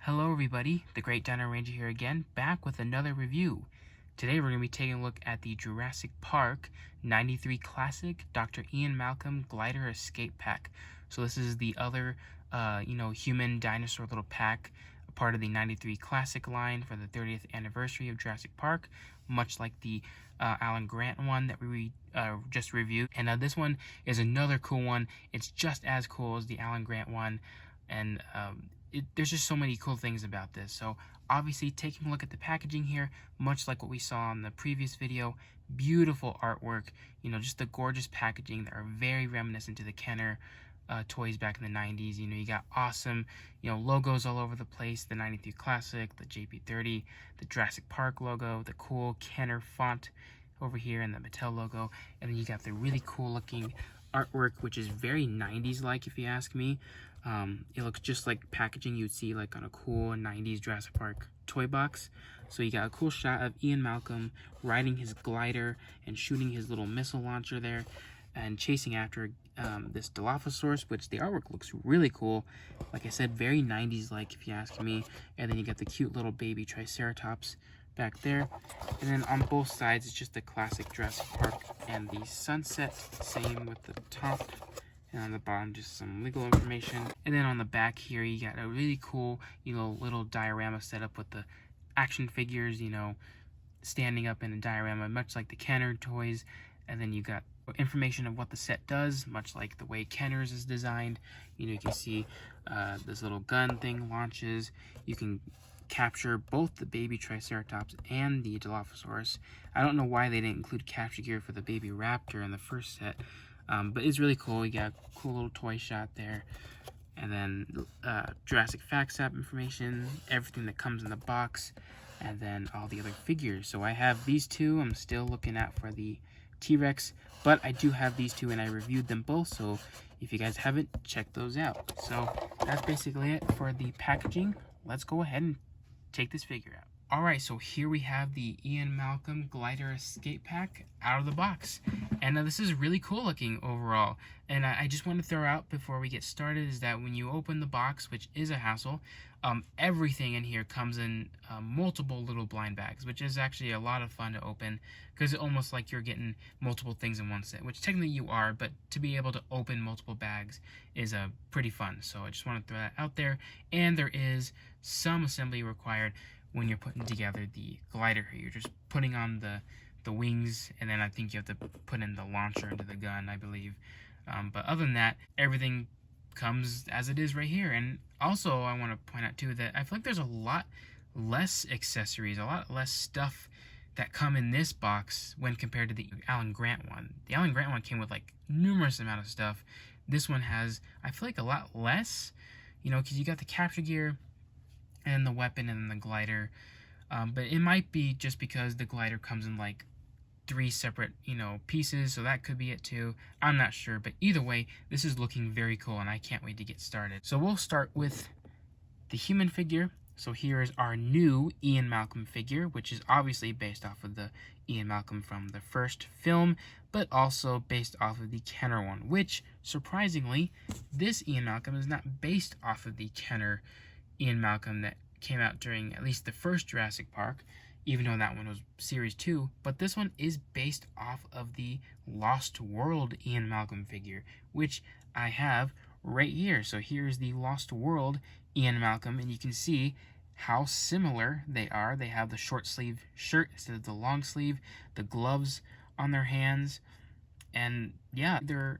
Hello everybody, the Great Dino Ranger here again, back with another review. Today we're going to be taking a look at the Jurassic Park 93 Classic Dr. Ian Malcolm Glider Escape Pack. So this is the other, human dinosaur little pack, a part of the 93 Classic line for the 30th anniversary of Jurassic Park, much like the Alan Grant one that we just reviewed. And this one is another cool one. It's just as cool as the Alan Grant one, and there's just so many cool things about this. So obviously taking a look at the packaging here, much like what we saw in the previous video, beautiful artwork, just the gorgeous packaging that are very reminiscent to the Kenner toys back in the 90s. You got awesome, logos all over the place, the 93 Classic, the JP30, the Jurassic Park logo, the cool Kenner font over here, and the Mattel logo, and then you got the really cool looking artwork, which is very 90s like, if you ask me. It looks just like packaging you'd see like on a cool 90s Jurassic Park toy box. So you got a cool shot of Ian Malcolm riding his glider and shooting his little missile launcher there and chasing after this Dilophosaurus, which the artwork looks really cool. Like I said, very 90s like, if you ask me. And then you got the cute little baby Triceratops back there, and then on both sides it's just the classic Jurassic Park and the sunset, same with the top, and on the bottom just some legal information. And then on the back here you got a really cool little diorama set up with the action figures standing up in a diorama, much like the Kenner toys. And then you got information of what the set does, much like the way Kenner's is designed. You can see this little gun thing launches. You can capture both the baby Triceratops and the Dilophosaurus. I don't know why they didn't include capture gear for the baby raptor in the first set, but it's really cool. You got a cool little toy shot there, and then Jurassic Facts app information, everything that comes in the box, and then all the other figures. So I have these two. I'm still looking at for the T-Rex, but I do have these two and I reviewed them both, so if you guys haven't, check those out. So that's basically it for the packaging. Let's go ahead and take this figure out. Alright, so here we have the Ian Malcolm Glider Escape Pack out of the box. And this is really cool looking overall. And I just want to throw out before we get started is that when you open the box, which is a hassle, everything in here comes in multiple little blind bags, which is actually a lot of fun to open because it's almost like you're getting multiple things in one set, which technically you are, but to be able to open multiple bags is pretty fun. So I just want to throw that out there. And there is some assembly required when you're putting together the glider here. You're just putting on the wings, and then I think you have to put in the launcher into the gun, I believe. But other than that, everything comes as it is right here. And also I want to point out too that I feel like there's a lot less accessories, a lot less stuff that come in this box when compared to the Alan Grant one. The Alan Grant one came with like numerous amount of stuff. This one has, I feel like, a lot less, because you got the capture gear and the weapon and the glider, but it might be just because the glider comes in like 3 separate pieces, so that could be it too. I'm not sure, but either way, this is looking very cool and I can't wait to get started. So we'll start with the human figure. So here is our new Ian Malcolm figure, which is obviously based off of the Ian Malcolm from the first film, but also based off of the Kenner one, which surprisingly this Ian Malcolm is not based off of the Kenner Ian Malcolm that came out during at least the first Jurassic Park, even though that one was Series 2, but this one is based off of the Lost World Ian Malcolm figure, which I have right here. So here's the Lost World Ian Malcolm, and you can see how similar they are. They have the short sleeve shirt instead of the long sleeve, the gloves on their hands, and yeah, they're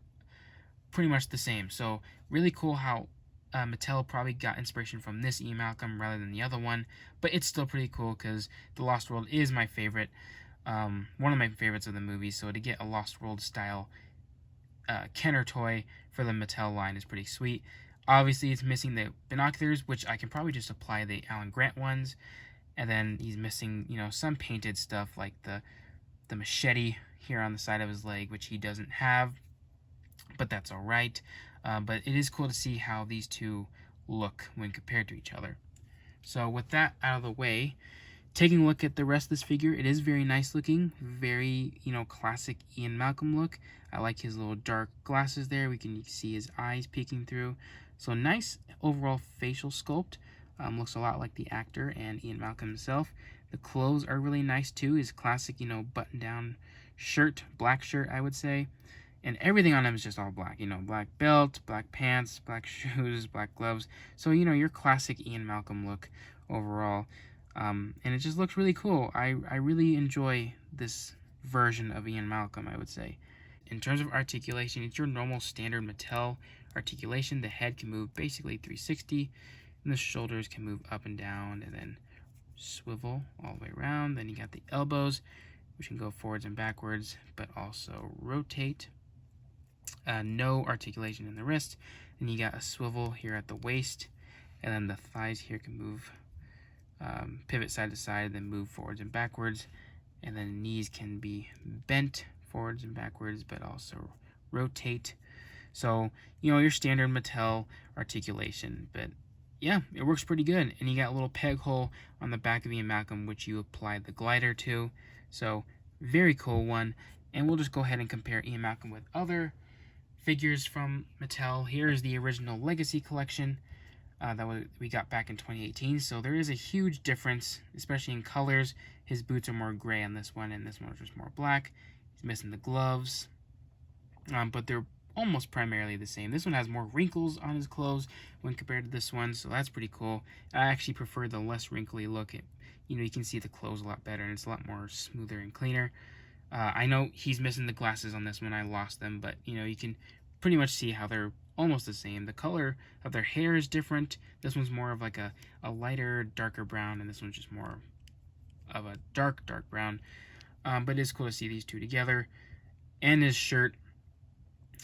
pretty much the same. So really cool how Mattel probably got inspiration from this Ian Malcolm rather than the other one, but it's still pretty cool because The Lost World is my favorite, one of my favorites of the movie, so to get a Lost World style Kenner toy for the Mattel line is pretty sweet. Obviously it's missing the binoculars, which I can probably just apply the Alan Grant ones, and then he's missing some painted stuff like the machete here on the side of his leg, which he doesn't have, but that's alright. But it is cool to see how these two look when compared to each other. So with that out of the way, taking a look at the rest of this figure, it is very nice looking, very, classic Ian Malcolm look. I like his little dark glasses there. We can see his eyes peeking through. So nice overall facial sculpt. Looks a lot like the actor and Ian Malcolm himself. The clothes are really nice too. His classic, button-down shirt, black shirt, I would say. And everything on him is just all black. Black belt, black pants, black shoes, black gloves. So, your classic Ian Malcolm look overall. And it just looks really cool. I really enjoy this version of Ian Malcolm, I would say. In terms of articulation, it's your normal standard Mattel articulation. The head can move basically 360, and the shoulders can move up and down, and then swivel all the way around. Then you got the elbows, which can go forwards and backwards, but also rotate. No articulation in the wrist. Then you got a swivel here at the waist, and then the thighs here can move, pivot side to side, then move forwards and backwards. And then knees can be bent forwards and backwards, but also rotate. So, your standard Mattel articulation. But yeah, it works pretty good. And you got a little peg hole on the back of Ian Malcolm, which you apply the glider to. So, very cool one. And we'll just go ahead and compare Ian Malcolm with other figures from Mattel. Here's the original Legacy collection that we got back in 2018. So there is a huge difference, especially in colors. His boots are more gray on this one, and this one is just more black. He's missing the gloves, but they're almost primarily the same. This one has more wrinkles on his clothes when compared to this one, so that's pretty cool. I actually prefer the less wrinkly look. You can see the clothes a lot better, and it's a lot more smoother and cleaner. I know he's missing the glasses on this one. I lost them, but you can pretty much see how they're almost the same. The color of their hair is different. This one's more of like a lighter, darker brown, and this one's just more of a dark brown. But it is cool to see these two together. And his shirt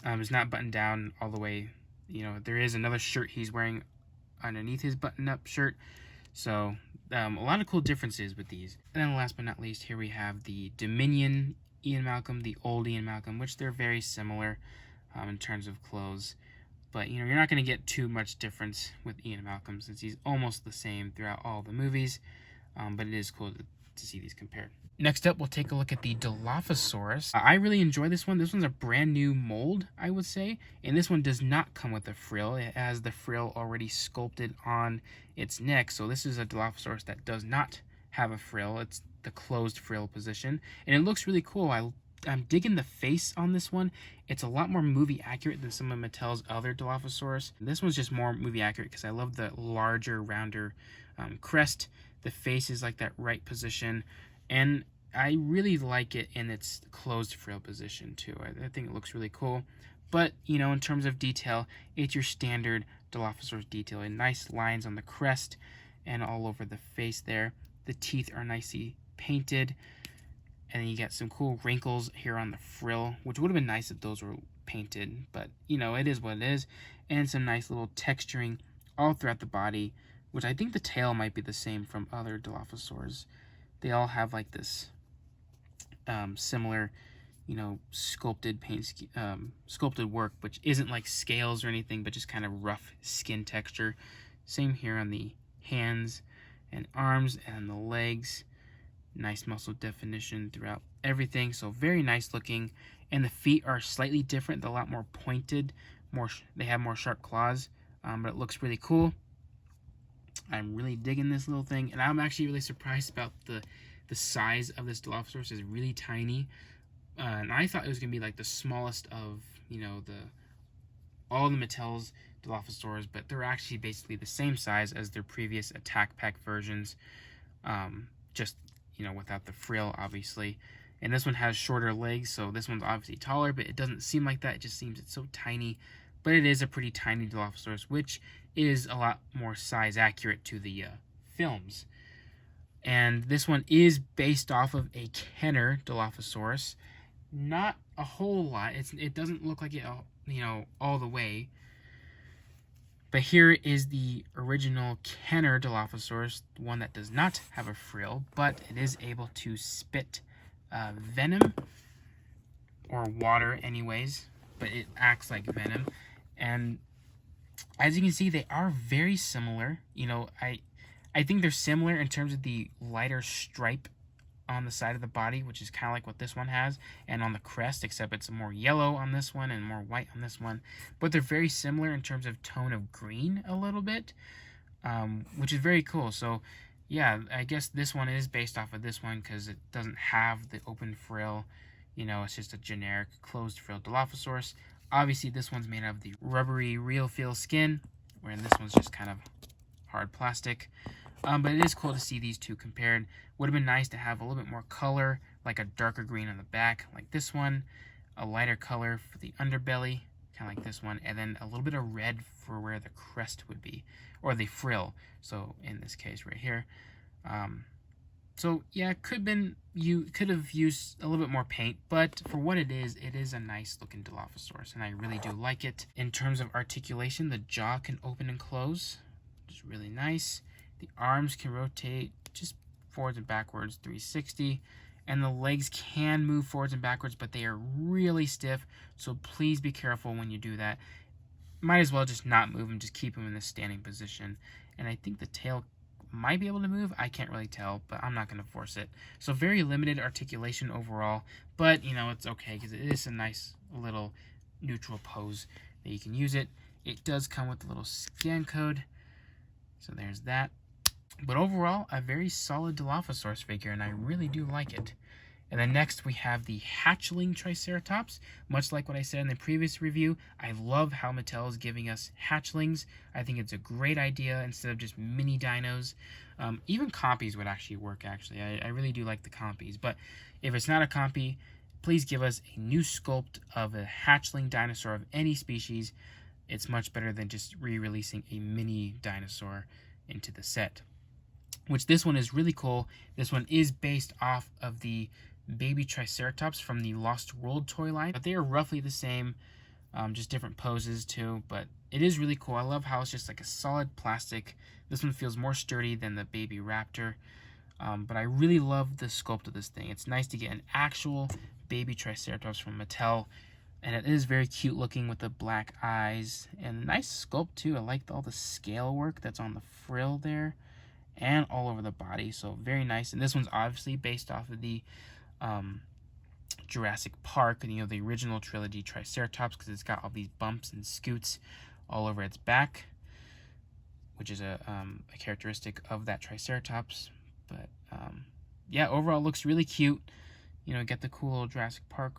is not buttoned down all the way. There is another shirt he's wearing underneath his button-up shirt. So a lot of cool differences with these. And then last but not least, here we have the Dominion Ian Malcolm, the old Ian Malcolm, which they're very similar in terms of clothes. But, you're not going to get too much difference with Ian Malcolm since he's almost the same throughout all the movies. But it is cool to see these compared. Next up, we'll take a look at the Dilophosaurus. I really enjoy this one. This one's a brand new mold, I would say. And this one does not come with a frill. It has the frill already sculpted on its neck. So this is a Dilophosaurus that does not have a frill. It's the closed frill position. And it looks really cool. I'm digging the face on this one. It's a lot more movie accurate than some of Mattel's other Dilophosaurus. This one's just more movie accurate because I love the larger, rounder crest. The face is like that right position. And I really like it in its closed frill position too. I think it looks really cool. But, in terms of detail, it's your standard Dilophosaurus detail. And nice lines on the crest and all over the face there. The teeth are nicely painted. And then you get some cool wrinkles here on the frill, which would have been nice if those were painted. But, it is what it is. And some nice little texturing all throughout the body, which I think the tail might be the same from other Dilophosaurs. They all have like this similar, sculpted sculpted work, which isn't like scales or anything, but just kind of rough skin texture. Same here on the hands and arms and the legs. Nice muscle definition throughout everything, so very nice looking. And the feet are slightly different. They're a lot more pointed. They have more sharp claws, but it looks really cool. I'm really digging this little thing, and I'm actually really surprised about the size of this Dilophosaurus. Is really tiny, and I thought it was gonna be like the smallest of all the Mattel's Dilophosaurs, but they're actually basically the same size as their previous Attack Pack versions, just without the frill, obviously. And this one has shorter legs, so this one's obviously taller, but it doesn't seem like that. It just seems it's so tiny. But it is a pretty tiny Dilophosaurus, which is a lot more size accurate to the films. And this one is based off of a Kenner Dilophosaurus. Not a whole lot. It doesn't look like it, all the way. But here is the original Kenner Dilophosaurus, one that does not have a frill, but it is able to spit venom, or water anyways, but it acts like venom. And as you can see, they are very similar. I think they're similar in terms of the lighter stripe on the side of the body, which is kind of like what this one has, and on the crest, except it's more yellow on this one and more white on this one. But they're very similar in terms of tone of green a little bit. which is very cool. So yeah, I guess this one is based off of this one because it doesn't have the open frill. It's just a generic closed frill Dilophosaurus. Obviously, this one's made out of the rubbery real feel skin, whereas this one's just kind of hard plastic. But it is cool to see these two compared. Would have been nice to have a little bit more color, like a darker green on the back, like this one, a lighter color for the underbelly, kind of like this one, and then a little bit of red for where the crest would be, or the frill. So in this case right here. So yeah, you could have used a little bit more paint, but for what it is a nice looking Dilophosaurus, and I really do like it. In terms of articulation, the jaw can open and close, which is really nice. The arms can rotate just forwards and backwards 360, and the legs can move forwards and backwards, but they are really stiff, so please be careful when you do that. Might as well just not move them, just keep them in the standing position. And I think the tail might be able to move. I can't really tell, but I'm not going to force it. So very limited articulation overall, but it's okay because it is a nice little neutral pose that you can use it. It does come with a little scan code, so there's that. But overall, a very solid Dilophosaurus figure, and I really do like it. And then next we have the hatchling Triceratops. Much like what I said in the previous review, I love how Mattel is giving us hatchlings. I think it's a great idea instead of just mini dinos. Even compies would actually work, actually. I really do like the compies. But if it's not a compy, please give us a new sculpt of a hatchling dinosaur of any species. It's much better than just re-releasing a mini dinosaur into the set. Which this one is really cool. This one is based off of the baby Triceratops from the Lost World toy line, but they are roughly the same, just different poses too. But it is really cool. I love how it's just like a solid plastic. This one feels more sturdy than the baby raptor, but I really love the sculpt of this thing. It's nice to get an actual baby Triceratops from Mattel, and it is very cute looking with the black eyes and nice sculpt too. I like all the scale work that's on the frill there and all over the body, so very nice. And this one's obviously based off of the Jurassic Park, the original trilogy Triceratops, because it's got all these bumps and scoots all over its back, which is a characteristic of that Triceratops. But yeah, overall it looks really cute. Get the cool Jurassic Park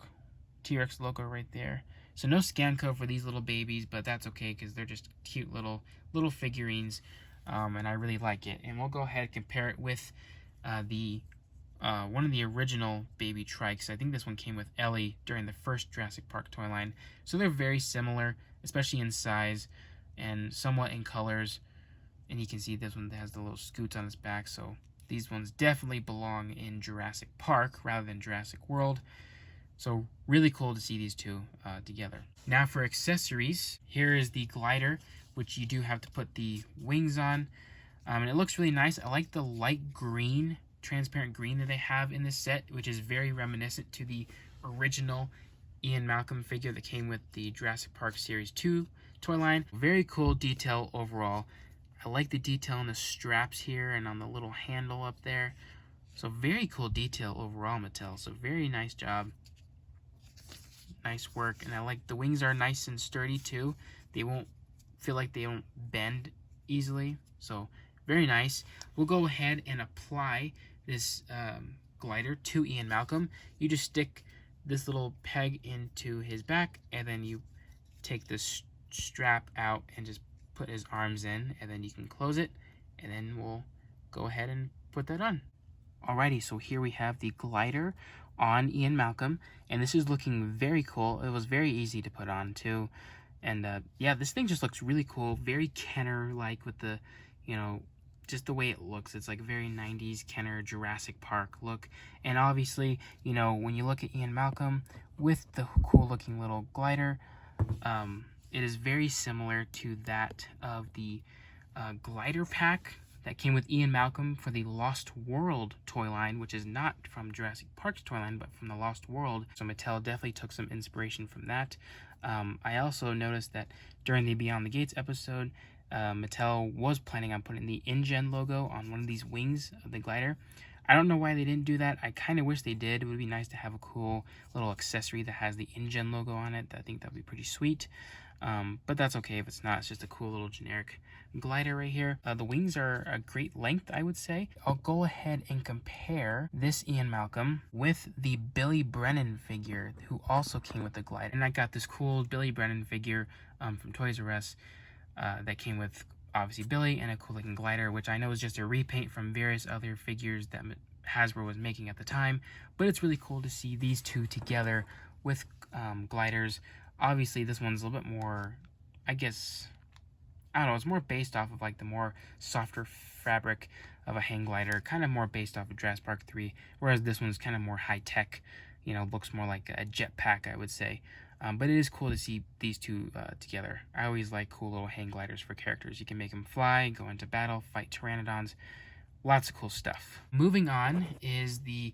T-Rex logo right there. So no scan code for these little babies, but that's okay because they're just cute little figurines, and I really like it. And we'll go ahead and compare it with one of the original baby trikes. I think this one came with Ellie during the first Jurassic Park toy line. So they're very similar, especially in size and somewhat in colors. And you can see this one has the little scoots on its back. So these ones definitely belong in Jurassic Park rather than Jurassic World. So really cool to see these two together. Now for accessories, here is the glider, which you do have to put the wings on. And it looks really nice. I like the light green, transparent green that they have in this set, which is very reminiscent to the original Ian Malcolm figure that came with the Jurassic Park Series 2 toy line. Very cool detail overall. I like the detail on the straps here and on the little handle up there. So very cool detail overall, Mattel. So very nice job. Nice work. And I like the wings are nice and sturdy too. They won't feel like they don't bend easily. So very nice. We'll go ahead and apply this glider to Ian Malcolm. You just stick this little peg into his back, and then you take this strap out and just put his arms in, and then you can close it, and then we'll go ahead and put that on. Alrighty, so here we have the glider on Ian Malcolm, and this is looking very cool. It was very easy to put on too, and yeah, this thing just looks really cool, very Kenner-like with the, just the way it looks. It's like very 90s Kenner Jurassic Park look. And obviously, when you look at Ian Malcolm with the cool looking little glider, it is very similar to that of the glider pack that came with Ian Malcolm for the Lost World toy line, which is not from Jurassic Park's toy line, but from the Lost World. So Mattel definitely took some inspiration from that. I also noticed that during the Beyond the Gates episode, Mattel was planning on putting the InGen logo on one of these wings of the glider. I don't know why they didn't do that. I kind of wish they did. It would be nice to have a cool little accessory that has the InGen logo on it. I think that would be pretty sweet. But that's okay if it's not. It's just a cool little generic glider right here. The wings are a great length, I would say. I'll go ahead and compare this Ian Malcolm with the Billy Brennan figure, who also came with the glider. And I got this cool Billy Brennan figure from Toys R Us that came with obviously Billy and a cool looking glider, which I know is just a repaint from various other figures that Hasbro was making at the time. But it's really cool to see these two together with gliders. Obviously, this one's a little bit more, I guess, I don't know, it's more based off of like the more softer fabric of a hang glider, kind of more based off of Jurassic Park 3, whereas this one's kind of more high-tech, you know, looks more like a jetpack, I would say. But it is cool to see these two together. I always like cool little hang gliders for characters. You can make them fly, go into battle, fight pteranodons. Lots of cool stuff. Moving on is the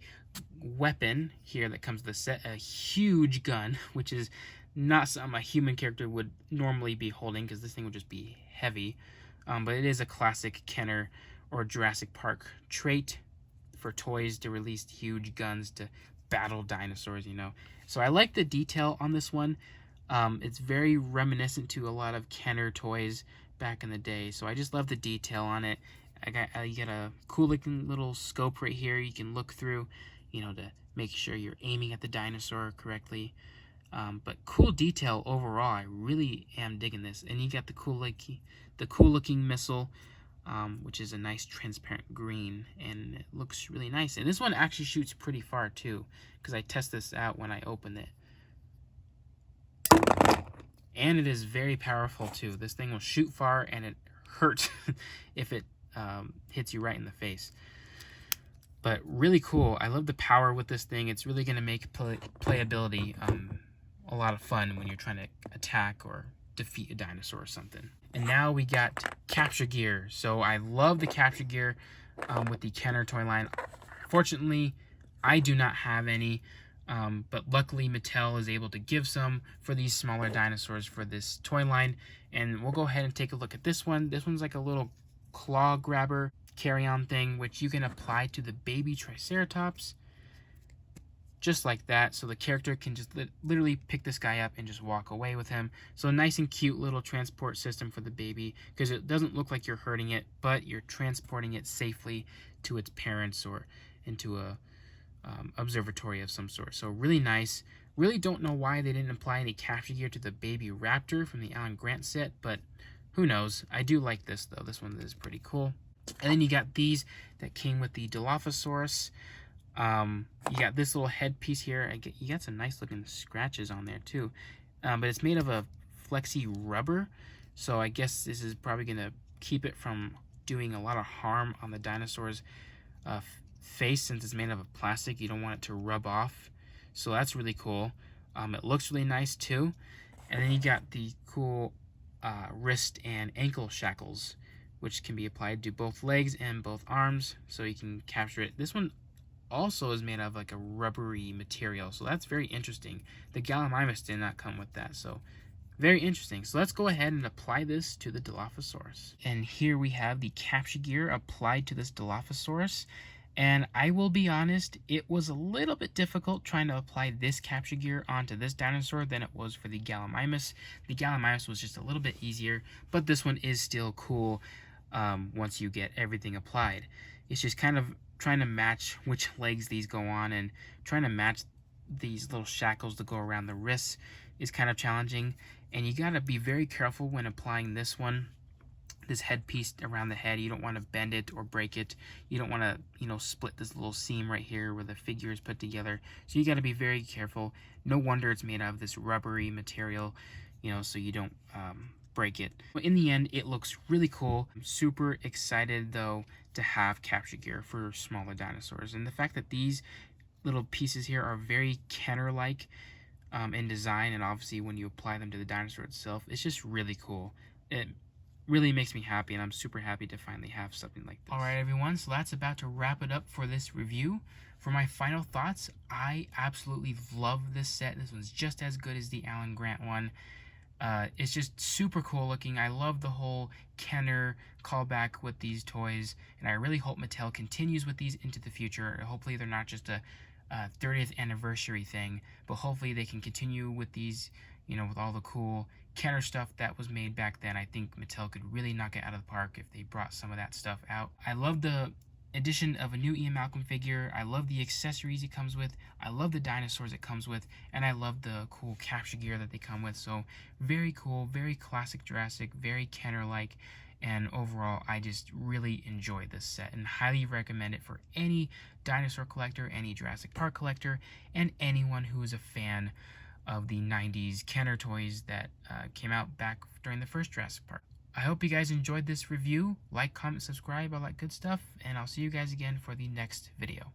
weapon here that comes with the set, a huge gun, which is not something a human character would normally be holding because this thing would just be heavy. But it is a classic Kenner or Jurassic Park trait for toys to release huge guns to battle dinosaurs, you know. So I like the detail on this one. It's very reminiscent to a lot of Kenner toys back in the day. So I just love the detail on it. You got a cool looking little scope right here you can look through, you know, to make sure you're aiming at the dinosaur correctly. But cool detail overall. I really am digging this. And you got the cool looking missile, which is a nice transparent green, and it looks really nice. And this one actually shoots pretty far too, because I test this out when I open it. And it is very powerful too. This thing will shoot far, and it hurts if it hits you right in the face. But really cool. I love the power with this thing. It's really going to make playability a lot of fun when you're trying to attack or defeat a dinosaur or something. And now we got capture gear. So I love the capture gear with the Kenner toy line. Fortunately, I do not have any, but luckily Mattel is able to give some for these smaller dinosaurs for this toy line. And we'll go ahead and take a look at this one. This one's like a little claw grabber carry-on thing, which you can apply to the baby Triceratops. Just like that, so the character can just literally pick this guy up and just walk away with him. So a nice and cute little transport system for the baby, because it doesn't look like you're hurting it, but you're transporting it safely to its parents or into a observatory of some sort. So really nice. Really don't know why they didn't apply any capture gear to the baby raptor from the Alan Grant set, but who knows. I do like this though. This one is pretty cool. And then you got these that came with the Dilophosaurus. You got this little headpiece here. You got some nice looking scratches on there too, but it's made of a flexi rubber, so I guess this is probably gonna keep it from doing a lot of harm on the dinosaur's face, since it's made of a plastic. You don't want it to rub off, so that's really cool. It looks really nice too. And then you got the cool wrist and ankle shackles, which can be applied to both legs and both arms, so you can capture it. This one also is made of like a rubbery material, so that's very interesting. The Gallimimus did not come with that, so very interesting. So let's go ahead and apply this to the Dilophosaurus. And here we have the capture gear applied to this Dilophosaurus, and I will be honest, it was a little bit difficult trying to apply this capture gear onto this dinosaur than it was for the Gallimimus. The Gallimimus was just a little bit easier, but this one is still cool once you get everything applied. It's just kind of trying to match which legs these go on, and trying to match these little shackles to go around the wrists is kind of challenging. And you got to be very careful when applying this headpiece around the head. You don't want to bend it or break it. You don't want to, you know, split this little seam right here where the figure is put together. So you got to be very careful. No wonder it's made out of this rubbery material, you know, so you don't break it. But in the end, it looks really cool. I'm super excited though to have capture gear for smaller dinosaurs, and the fact that these little pieces here are very Kenner-like in design, and obviously when you apply them to the dinosaur itself, it's just really cool. It really makes me happy, and I'm super happy to finally have something like this. Alright everyone, so that's about to wrap it up for this review. For my final thoughts, I absolutely love this set. This one's just as good as the Alan Grant one. It's just super cool looking. I love the whole Kenner callback with these toys, and I really hope Mattel continues with these into the future. Hopefully they're not just a 30th anniversary thing, but hopefully they can continue with these, with all the cool Kenner stuff that was made back then. I think Mattel could really knock it out of the park if they brought some of that stuff out. I love the addition of a new Ian Malcolm figure. I love the accessories it comes with. I love the dinosaurs it comes with, and I love the cool capture gear that they come with. So very cool, very classic Jurassic, very Kenner-like, and overall I just really enjoyed this set and highly recommend it for any dinosaur collector, any Jurassic Park collector, and anyone who is a fan of the 90s Kenner toys that came out back during the first Jurassic Park. I hope you guys enjoyed this review. Like, comment, subscribe, all that good stuff, and I'll see you guys again for the next video.